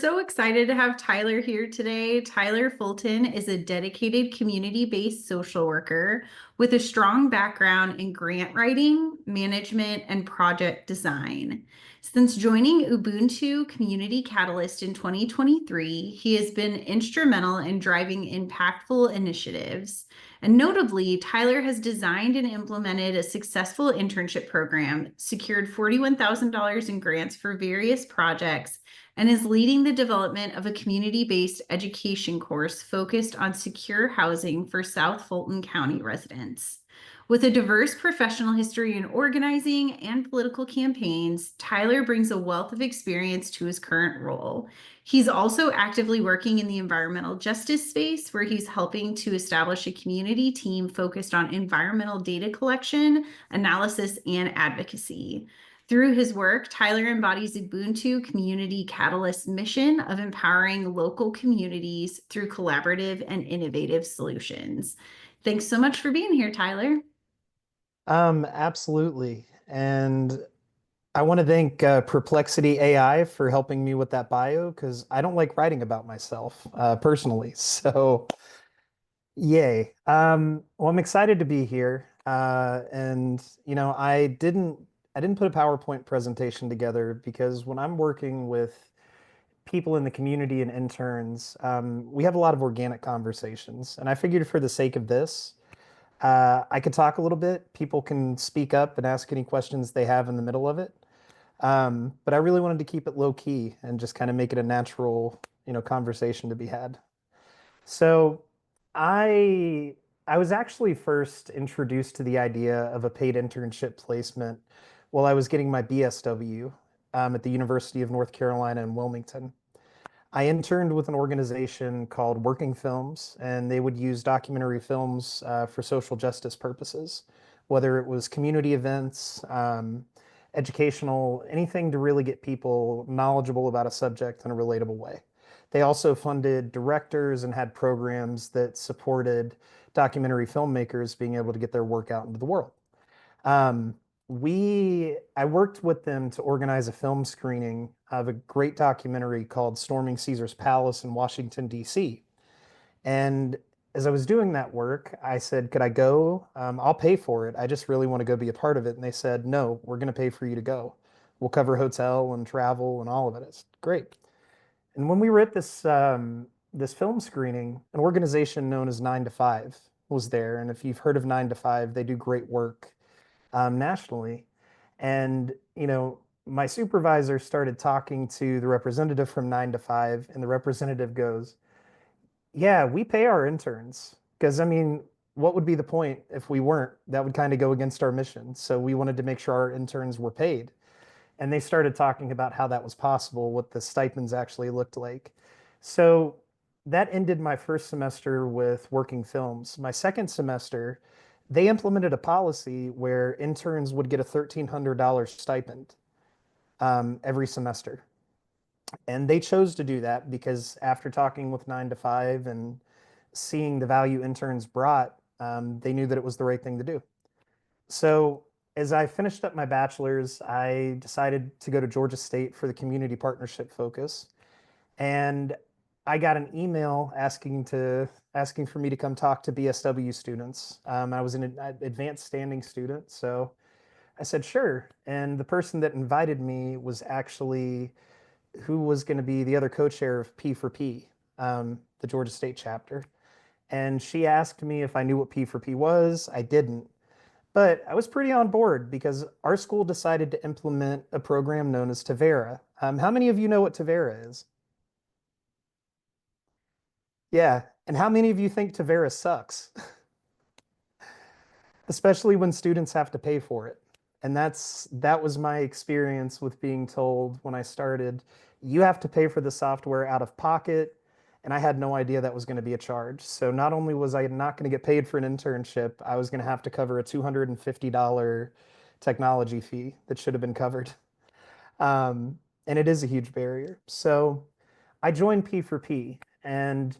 so excited to have Tyler here today. Tyler Fulton is a dedicated community-based social worker with a strong background in grant writing, management, and project design. Since joining Ubuntu Community Catalyst in 2023, he has been instrumental in driving impactful initiatives. And notably, Tyler has designed and implemented a successful internship program, secured $41,000 in grants for various projects, and is leading the development of a community-based education course focused on secure housing for South Fulton County residents. With a diverse professional history in organizing and political campaigns, Tyler brings a wealth of experience to his current role. He's also actively working in the environmental justice space, where he's helping to establish a community team focused on environmental data collection, analysis, and advocacy. Through his work, Tyler embodies Ubuntu Community Catalyst's mission of empowering local communities through collaborative and innovative solutions. Thanks so much for being here, Tyler. Absolutely. And I want to thank Perplexity AI for helping me with that bio because I don't like writing about myself personally. So, yay. Well, I'm excited to be here. And I didn't put a PowerPoint presentation together because when I'm working with people in the community and interns, we have a lot of organic conversations. And I figured for the sake of this, I could talk a little bit. People can speak up and ask any questions they have in the middle of it. But I really wanted to keep it low key and just kind of make it a natural, conversation to be had. So I I was actually first introduced to the idea of a paid internship placement while I was getting my BSW at the University of North Carolina in Wilmington. I interned with an organization called Working Films, and they would use documentary films for social justice purposes, whether it was community events, educational, anything to really get people knowledgeable about a subject in a relatable way. They also funded directors and had programs that supported documentary filmmakers being able to get their work out into the world. Um, I worked with them to organize a film screening of a great documentary called Storming Caesar's Palace in Washington, D.C. And as I was doing that work, I said, could I go? I'll pay for it. I just really want to go be a part of it. And they said, no, we're going to pay for you to go. We'll cover hotel and travel and all of it. It's great. And when we were at this film screening, an organization known as 9 to 5 was there. And if you've heard of 9 to 5, they do great work nationally. And, my supervisor started talking to the representative from 9 to 5, and the representative goes, yeah, we pay our interns. Because, I mean, what would be the point if we weren't? That would kind of go against our mission. So we wanted to make sure our interns were paid. And they started talking about how that was possible, what the stipends actually looked like. So that ended my first semester with working films. My second semester, they implemented a policy where interns would get a $1,300 stipend every semester. And they chose to do that because after talking with 9 to 5 and seeing the value interns brought, they knew that it was the right thing to do. So as I finished up my bachelor's, I decided to go to Georgia State for the community partnership focus. And I got an email asking for me to come talk to BSW students. I was an advanced standing student, so I said sure. And the person that invited me was actually who was going to be the other co-chair of P4P, the Georgia State chapter. And she asked me if I knew what P4P was. I didn't. But I was pretty on board because our school decided to implement a program known as Tavera. How many of you know what Tavera is? Yeah. And how many of you think Tavera sucks? Especially when students have to pay for it. And that was my experience with being told when I started, you have to pay for the software out of pocket. And I had no idea that was going to be a charge. So not only was I not going to get paid for an internship, I was going to have to cover a $250 technology fee that should have been covered. And it is a huge barrier. So I joined P4P, and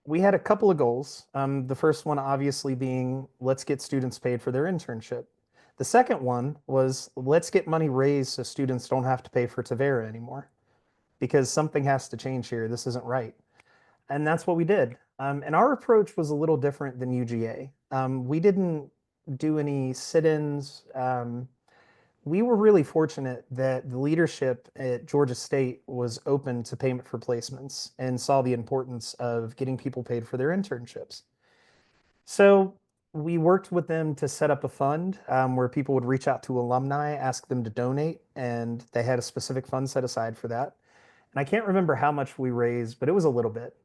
we had a couple of goals. The first one, obviously, being let's get students paid for their internship. The second one was let's get money raised so students don't have to pay for Tavera anymore. because something has to change here. This isn't right. And that's what we did. And our approach was a little different than UGA. We didn't do any sit-ins. We were really fortunate that the leadership at Georgia State was open to payment for placements and saw the importance of getting people paid for their internships. So we worked with them to set up a fund where people would reach out to alumni, ask them to donate, and they had a specific fund set aside for that. And I can't remember how much we raised, but it was a little bit.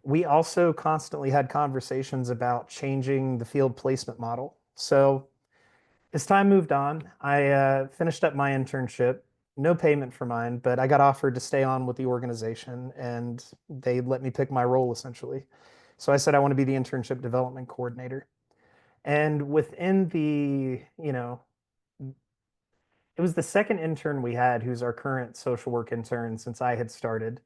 We also constantly had conversations about changing the field placement model. So as time moved on, I finished up my internship. No payment for mine, but I got offered to stay on with the organization and they let me pick my role essentially. So I said I want to be the internship development coordinator. And within it was the second intern we had who's our current social work intern since I had started.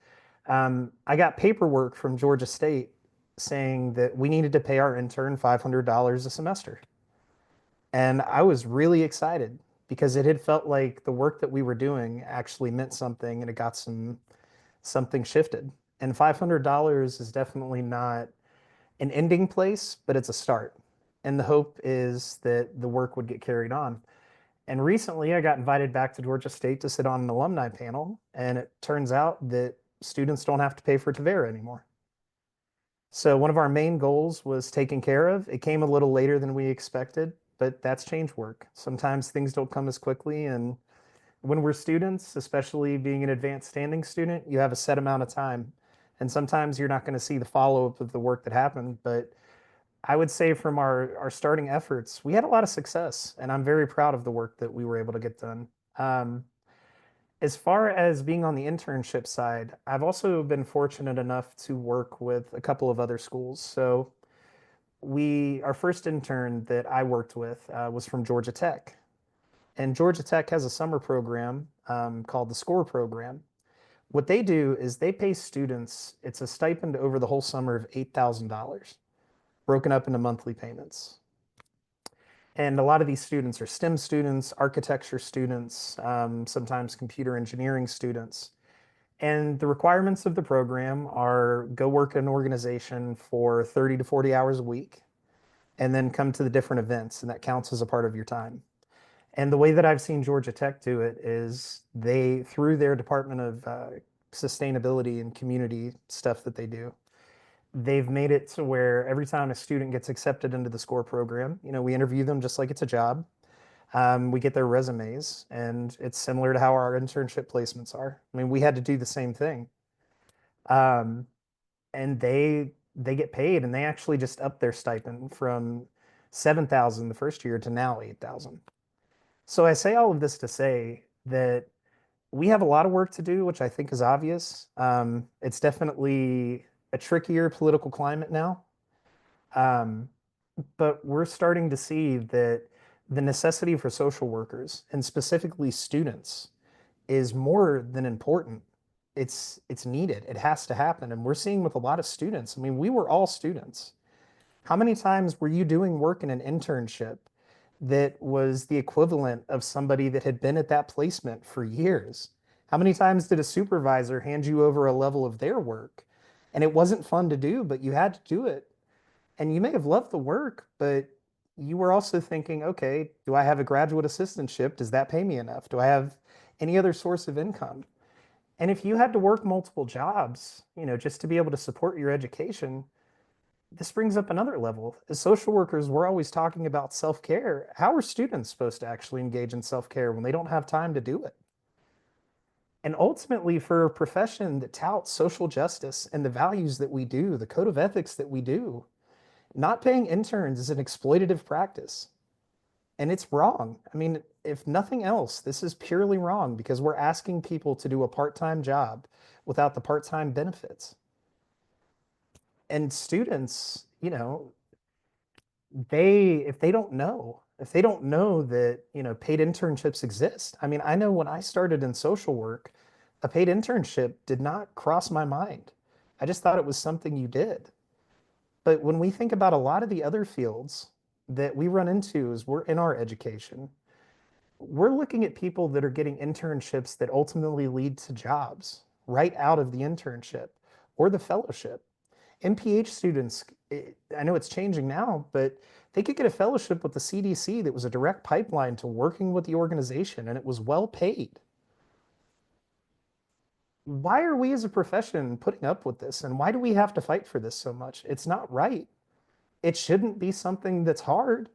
I got paperwork from Georgia State saying that we needed to pay our intern $500 a semester. And I was really excited because it had felt like the work that we were doing actually meant something and it got something shifted. And $500 is definitely not an ending place, but it's a start. And the hope is that the work would get carried on. And recently I got invited back to Georgia State to sit on an alumni panel, and it turns out that students don't have to pay for Tavera anymore. So one of our main goals was taken care of. It came a little later than we expected, but that's change work. Sometimes things don't come as quickly, and when we're students, especially being an advanced standing student, you have a set amount of time. And sometimes you're not going to see the follow-up of the work that happened, but I would say from our starting efforts, we had a lot of success, and I'm very proud of the work that we were able to get done. Um, as far as being on the internship side, I've also been fortunate enough to work with a couple of other schools. So our first intern that I worked with was from Georgia Tech, and Georgia Tech has a summer program called the SCORE program. What they do is they pay students, it's a stipend over the whole summer of $8,000, broken up into monthly payments. And a lot of these students are STEM students, architecture students, sometimes computer engineering students. And the requirements of the program are go work in an organization for 30 to 40 hours a week, and then come to the different events, and that counts as a part of your time. And the way that I've seen Georgia Tech do it is through their Department of Sustainability and community stuff that they do, they've made it to where every time a student gets accepted into the SCORE program, we interview them just like it's a job. We get their resumes, and it's similar to how our internship placements are. I mean, we had to do the same thing. Um, and they get paid, and they actually just upped their stipend from 7,000 the first year to now 8,000. So I say all of this to say that we have a lot of work to do, which I think is obvious. It's definitely a trickier political climate now. Um, but we're starting to see that the necessity for social workers and specifically students is more than important. It's needed. It has to happen. And we're seeing with a lot of students. I mean, we were all students. How many times were you doing work in an internship that was the equivalent of somebody that had been at that placement for years? How many times did a supervisor hand you over a level of their work and it wasn't fun to do, but you had to do it? And you may have loved the work, but you were also thinking, okay, do I have a graduate assistantship? Does that pay me enough? Do I have any other source of income? And if you had to work multiple jobs, just to be able to support your education, this brings up another level. As social workers, we're always talking about self-care. How are students supposed to actually engage in self-care when they don't have time to do it? And ultimately, for a profession that touts social justice and the values that we do, the code of ethics that we do, not paying interns is an exploitative practice. And it's wrong. I mean, if nothing else, this is purely wrong because we're asking people to do a part-time job without the part-time benefits. And students, if they don't know that, paid internships exist. I mean, I know when I started in social work, a paid internship did not cross my mind. I just thought it was something you did. But when we think about a lot of the other fields that we run into as we're in our education, we're looking at people that are getting internships that ultimately lead to jobs right out of the internship or the fellowship. MPH students, I know it's changing now, but they could get a fellowship with the CDC that was a direct pipeline to working with the organization and it was well paid. Why are we as a profession putting up with this? And why do we have to fight for this so much? It's not right. It shouldn't be something that's hard.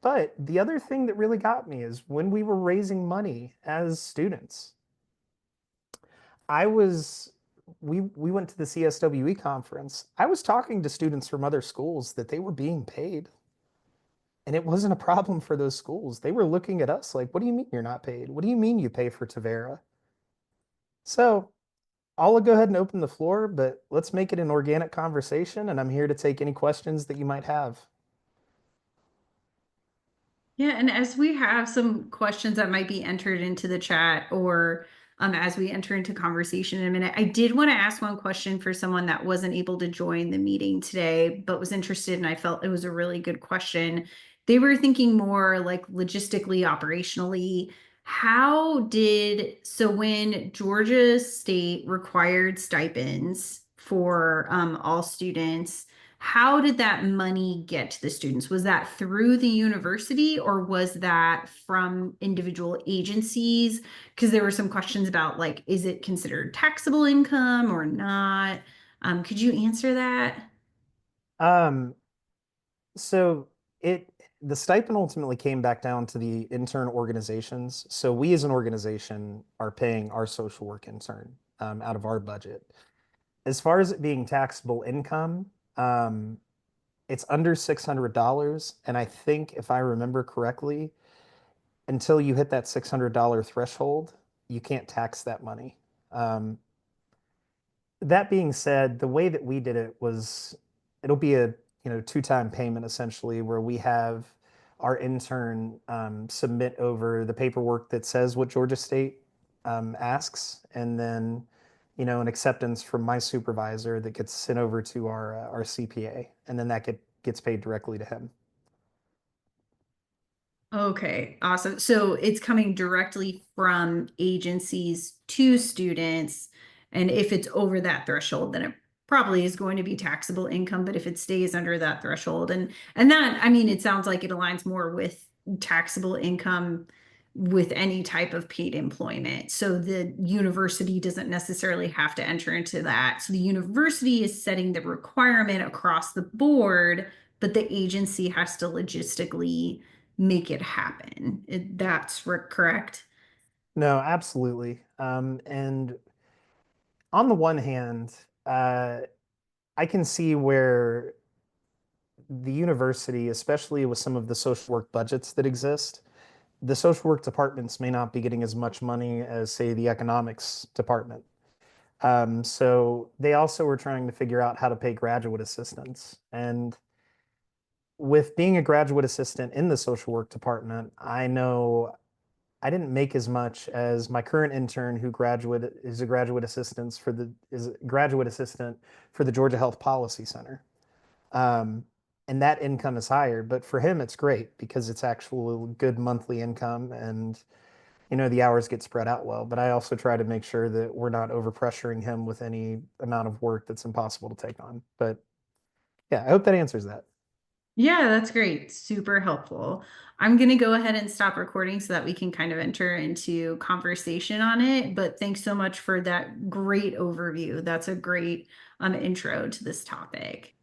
But the other thing that really got me is when we were raising money as students, I was we went to the CSWE conference. I was talking to students from other schools that they were being paid. And it wasn't a problem for those schools. They were looking at us like, what do you mean you're not paid? What do you mean you pay for Tavera? So I'll go ahead and open the floor, but let's make it an organic conversation. And I'm here to take any questions that you might have. Yeah, and as we have some questions that might be entered into the chat or as we enter into conversation in a minute, I did want to ask one question for someone that wasn't able to join the meeting today, but was interested, and I felt it was a really good question. They were thinking more like logistically, operationally. So when Georgia State required stipends for all students, how did that money get to the students? Was that through the university or was that from individual agencies? Because there were some questions about like, is it considered taxable income or not? Could you answer that? Um, so it the stipend ultimately came back down to the intern organizations. So we as an organization are paying our social work intern out of our budget. As far as it being taxable income, um, it's under $600. And I think if I remember correctly, until you hit that $600 threshold, you can't tax that money. Um, that being said, the way that we did it was it'll be a two-time payment essentially, where we have our intern submit over the paperwork that says what Georgia State asks, and then an acceptance from my supervisor that gets sent over to our CPA, and then that gets paid directly to him. Okay, awesome. So it's coming directly from agencies to students. And if it's over that threshold, then it probably is going to be taxable income. But if it stays under that threshold, and that, I mean, it sounds like it aligns more with taxable income with any type of paid employment. So the university doesn't necessarily have to enter into that. So the university is setting the requirement across the board, but the agency has to logistically make it happen. That's correct. No, absolutely. And on the one hand, uh, I can see where the university, especially with some of the social work budgets that exist, the social work departments may not be getting as much money as, say, the economics department. So they also were trying to figure out how to pay graduate assistants. And with being a graduate assistant in the social work department, I know I didn't make as much as my current intern who is a graduate assistant for the Georgia Health Policy Center. Um, and that income is higher, but for him it's great because it's actual good monthly income, and the hours get spread out well. But I also try to make sure that we're not over pressuring him with any amount of work that's impossible to take on. But yeah, I hope that answers that. Yeah, that's great. Super helpful. I'm going to go ahead and stop recording so that we can kind of enter into conversation on it. But thanks so much for that great overview. That's a great intro to this topic.